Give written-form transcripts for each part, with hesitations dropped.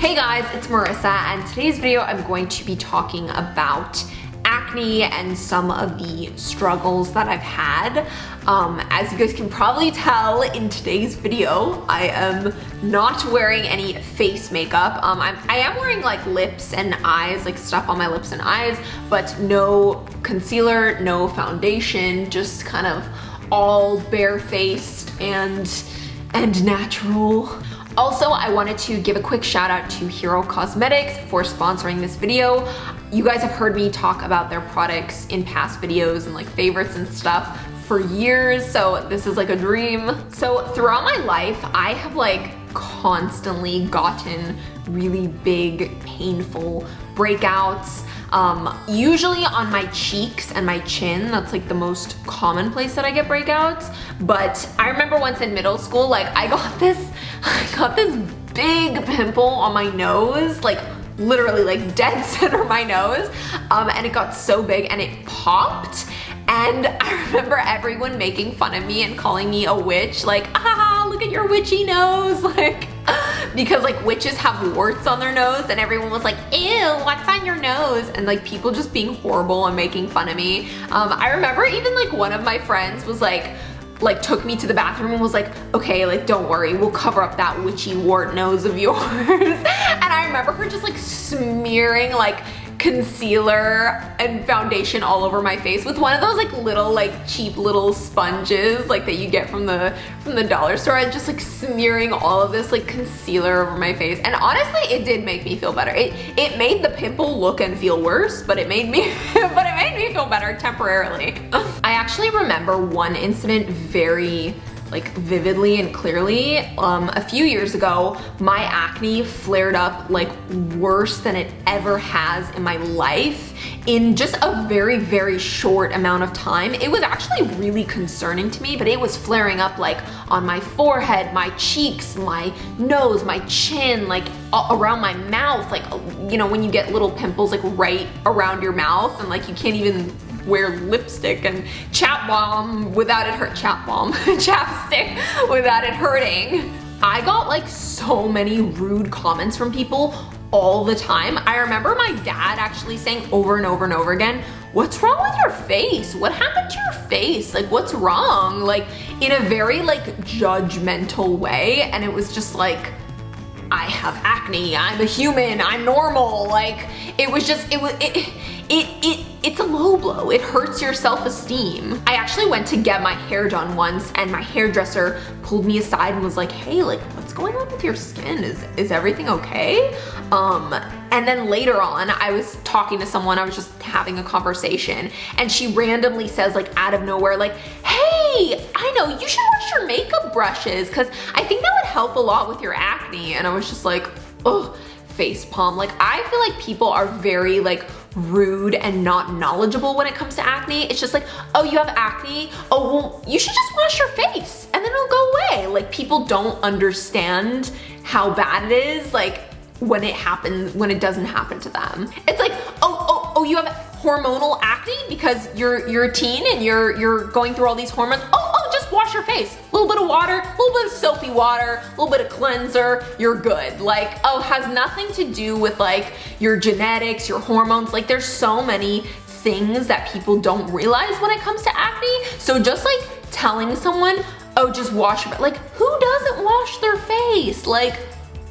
Hey guys, it's Marissa, and today's video I'm going to be talking about acne and some of the struggles that I've had. As you guys can probably tell in today's video, I am not wearing any face makeup. I am wearing like lips and eyes, like stuff on my lips and eyes, but no concealer, no foundation, just kind of all barefaced and natural. Also, I wanted to give a quick shout out to Hero Cosmetics for sponsoring this video. You guys have heard me talk about their products in past videos and like favorites and stuff for years, so this is like a dream. So throughout my life, I have like constantly gotten really big, painful breakouts. Usually on my cheeks and my chin. That's like the most common place that I get breakouts. But I remember once in middle school, like I got this big pimple on my nose, like literally like dead center of my nose. And it got so big and it popped. And I remember everyone making fun of me and calling me a witch, like, ah, look at your witchy nose, like, because like witches have warts on their nose and everyone was like, ew, what's on your nose? And like people just being horrible and making fun of me. I remember even like one of my friends was like took me to the bathroom and was like, okay, like don't worry, we'll cover up that witchy wart nose of yours. And I remember her just like smearing like concealer and foundation all over my face with one of those like little like cheap little sponges like that you get from the dollar store, and just like smearing all of this like concealer over my face. And honestly, it did make me feel better. It made the pimple look and feel worse, but it made me feel better temporarily. I actually remember one incident very like vividly and clearly. A few years ago, my acne flared up like worse than it ever has in my life in just a very, very short amount of time. It was actually really concerning to me, but it was flaring up like on my forehead, my cheeks, my nose, my chin, like around my mouth, like, you know, when you get little pimples like right around your mouth and like you can't even wear lipstick and chapstick without it hurting. I got like so many rude comments from people all the time. I remember my dad actually saying over and over and over again, what's wrong with your face? What happened to your face? Like, what's wrong? Like in a very like judgmental way. And it was just like, I have acne, I'm a human, I'm normal. Like it's a low blow. It hurts your self-esteem. I actually went to get my hair done once and my hairdresser pulled me aside and was like, hey, like what's going on with your skin? Is everything okay? And then later on, I was talking to someone, I was just having a conversation, and she randomly says like out of nowhere, like, hey, I know, you should wash your makeup brushes because I think that would help a lot with your acne. And I was just like, oh, face palm. Like I feel like people are very like rude and not knowledgeable when it comes to acne. It's just like, oh, you have acne? Oh, well, you should just wash your face and then it'll go away. Like people don't understand how bad it is, like when it happens, when it doesn't happen to them. It's like, oh, you have hormonal acne because you're a teen and you're going through all these hormones. Oh, just wash your face. A little bit of water, a little bit of soapy water, a little bit of cleanser, you're good. Like, oh, has nothing to do with like your genetics, your hormones. Like there's so many things that people don't realize when it comes to acne. So just like telling someone, oh, just wash your face. Like who doesn't wash their face? Like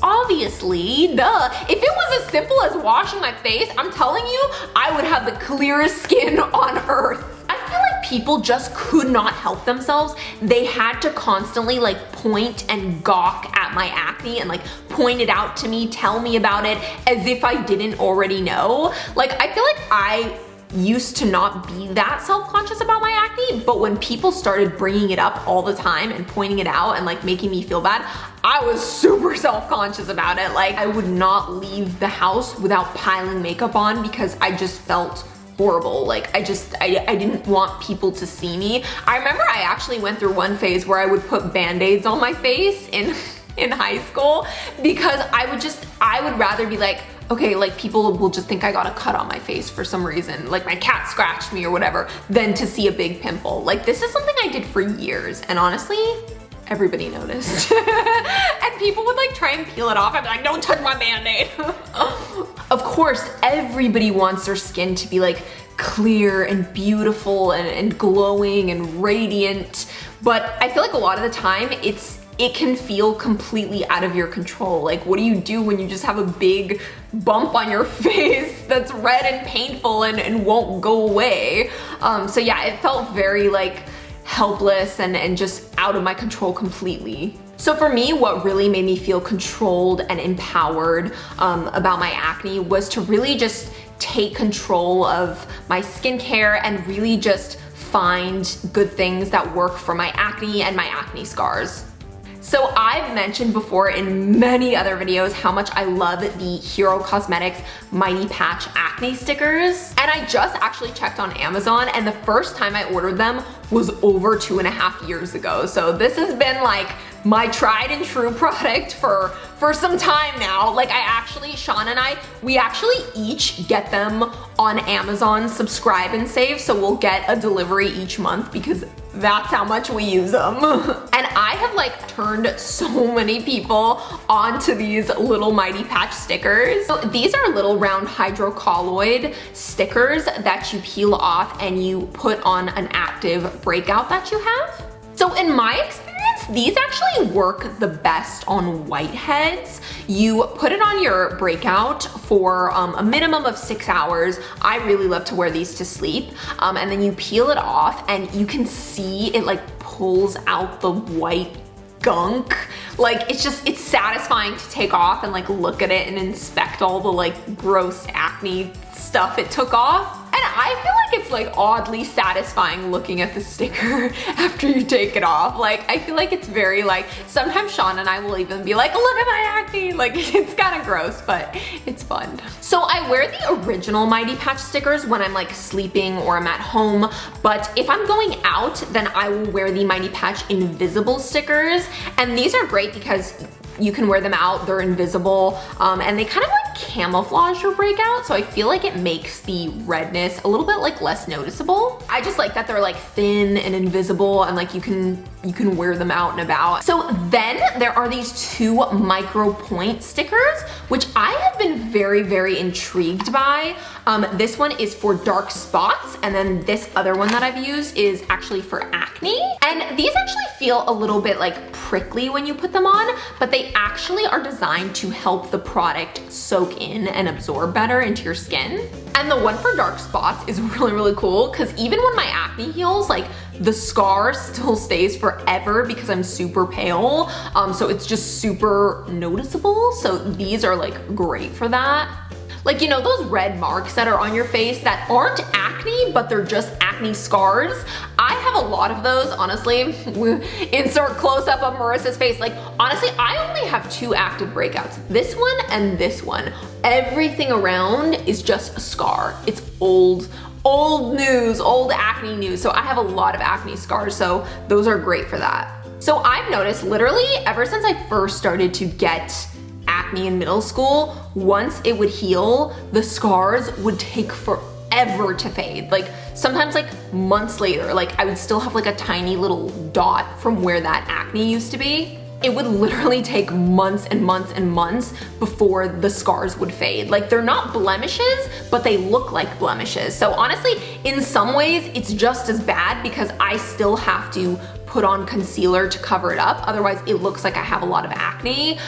obviously, duh. If it was as simple as washing my face, I'm telling you, I would have the clearest skin on earth. I feel like people just could not help themselves. They had to constantly like point and gawk at my acne and like point it out to me, tell me about it as if I didn't already know. Like I feel like I used to not be that self-conscious about my acne, but when people started bringing it up all the time and pointing it out and like making me feel bad, I was super self-conscious about it. Like I would not leave the house without piling makeup on because I just felt horrible. Like I didn't want people to see me. I remember I actually went through one phase where I would put band-aids on my face in high school because I would rather be like, okay, like people will just think I got a cut on my face for some reason, like my cat scratched me or whatever, than to see a big pimple. Like this is something I did for years, and honestly, everybody noticed. And and people would like try and peel it off. I'd be like, don't touch my Band-Aid. Of course, everybody wants their skin to be like clear and beautiful and glowing and radiant, but I feel like a lot of the time it can feel completely out of your control. Like, what do you do when you just have a big bump on your face that's red and painful and won't go away? So yeah, it felt very like helpless and just out of my control completely. So for me, what really made me feel controlled and empowered about my acne was to really just take control of my skincare and really just find good things that work for my acne and my acne scars. So I've mentioned before in many other videos how much I love the Hero Cosmetics Mighty Patch Acne Stickers. And I just actually checked on Amazon, and the first time I ordered them was over 2.5 years ago. So this has been like my tried and true product for some time now. Like Sean and I, we actually each get them on Amazon Subscribe and Save. So we'll get a delivery each month because that's how much we use them. And I have like turned so many people onto these little Mighty Patch stickers. So these are little round hydrocolloid stickers that you peel off and you put on an active breakout that you have. So in my experience, these actually work the best on whiteheads. You put it on your breakout for a minimum of 6 hours. I really love to wear these to sleep. And then you peel it off and you can see it like pulls out the white gunk. Like it's satisfying to take off and like look at it and inspect all the like gross acne stuff it took off. And I feel like it's like oddly satisfying looking at the sticker after you take it off. Like I feel like it's very like, sometimes Sean and I will even be like, look at my acne. Like it's kind of gross, but it's fun. So I wear the original Mighty Patch stickers when I'm like sleeping or I'm at home. But if I'm going out, then I will wear the Mighty Patch Invisible stickers. And these are great because you can wear them out, they're invisible, and they kind of like camouflage your breakout, so I feel like it makes the redness a little bit like less noticeable. I just like that they're like thin and invisible and like you can wear them out and about. So then there are these two Micropoint stickers, which I have been very, very intrigued by. This one is for dark spots, and then this other one that I've used is actually for acne. And these actually feel a little bit like prickly when you put them on, but they actually are designed to help the product soak in and absorb better into your skin. And the one for dark spots is really, really cool because even when my acne heals, like the scar still stays forever because I'm super pale. So it's just super noticeable. So these are like great for that. Like, you know, those red marks that are on your face that aren't acne, but they're just acne scars. I have a lot of those, honestly. Insert close up of Marissa's face. Like, honestly, I only have 2 active breakouts. This one and this one. Everything around is just a scar. It's old news, old acne news. So I have a lot of acne scars, so those are great for that. So I've noticed literally ever since I first started to get acne in middle school, once it would heal, the scars would take forever to fade. Like sometimes like months later, like I would still have like a tiny little dot from where that acne used to be. It would literally take months and months and months before the scars would fade. Like they're not blemishes, but they look like blemishes. So honestly, in some ways, it's just as bad because I still have to put on concealer to cover it up. Otherwise, it looks like I have a lot of acne.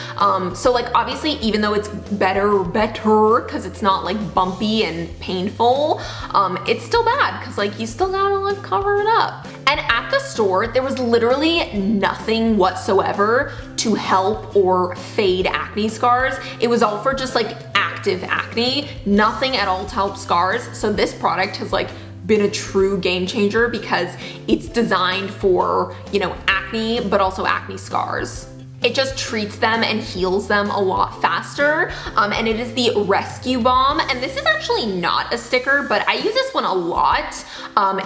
So like obviously, even though it's better because it's not like bumpy and painful, it's still bad because like you still gotta like cover it up. And at the store, there was literally nothing whatsoever to help or fade acne scars. It was all for just like active acne, nothing at all to help scars. So this product has like been a true game changer because it's designed for, you know, acne, but also acne scars. It just treats them and heals them a lot faster. And it is the Rescue Balm. And this is actually not a sticker, but I use this one a lot.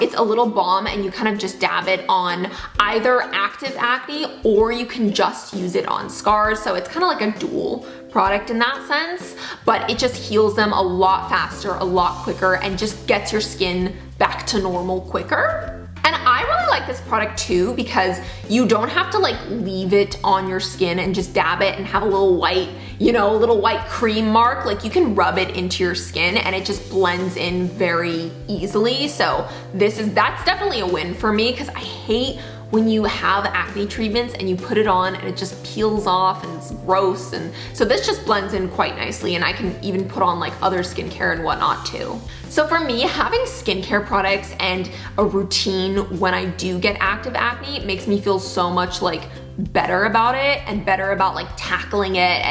It's a little balm and you kind of just dab it on either active acne or you can just use it on scars. So it's kind of like a dual product in that sense, but it just heals them a lot faster, a lot quicker, and just gets your skin back to normal quicker. And I really like this product too because you don't have to like leave it on your skin and just dab it and have a little white, you know, a little white cream mark. Like you can rub it into your skin and it just blends in very easily. So that's definitely a win for me because I hate when you have acne treatments and you put it on and it just peels off and it's gross. And so this just blends in quite nicely, and I can even put on like other skincare and whatnot too. So for me, having skincare products and a routine when I do get active acne makes me feel so much like better about it and better about like tackling it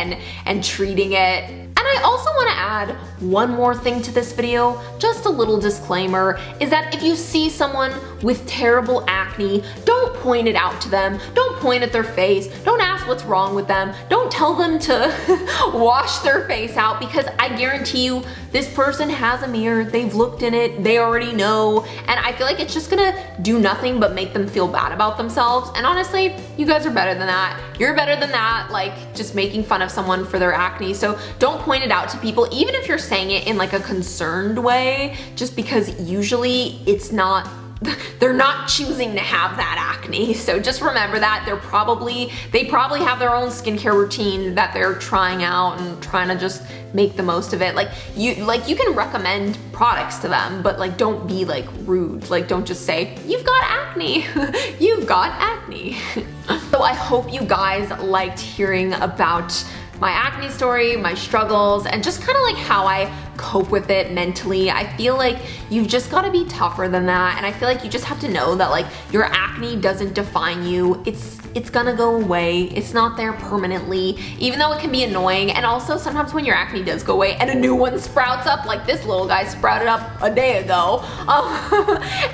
and treating it. And I also want to add one more thing to this video, just a little disclaimer, is that if you see someone with terrible acne, don't point it out to them, don't point at their face, don't ask what's wrong with them, don't tell them to wash their face out, because I guarantee you this person has a mirror, they've looked in it, they already know, and I feel like it's just gonna do nothing but make them feel bad about themselves. And honestly, you guys are better than that. You're better than that, like just making fun of someone for their acne. So don't point it out to people, even if you're saying it in like a concerned way, just because usually it's not, they're not choosing to have that acne. So just remember that they probably have their own skincare routine that they're trying out and trying to just make the most of it. Like you can recommend products to them, but like don't be like rude. Like don't just say, you've got acne, you've got acne. So I hope you guys liked hearing about my acne story, my struggles, and just kind of like how I cope with it mentally. I feel like you've just got to be tougher than that, and I feel like you just have to know that like your acne doesn't define you. It's gonna go away. It's not there permanently, even though it can be annoying. And also sometimes when your acne does go away and a new one sprouts up, like this little guy sprouted up a day ago,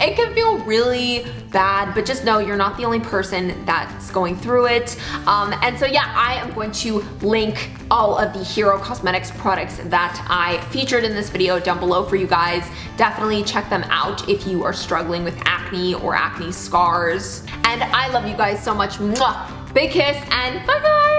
it can feel really bad, but just know you're not the only person that's going through it. And so yeah, I am going to link all of the Hero Cosmetics products that I featured in this video down below for you guys. Definitely check them out if you are struggling with acne or acne scars. And I love you guys so much. Mwah! Big kiss and bye guys!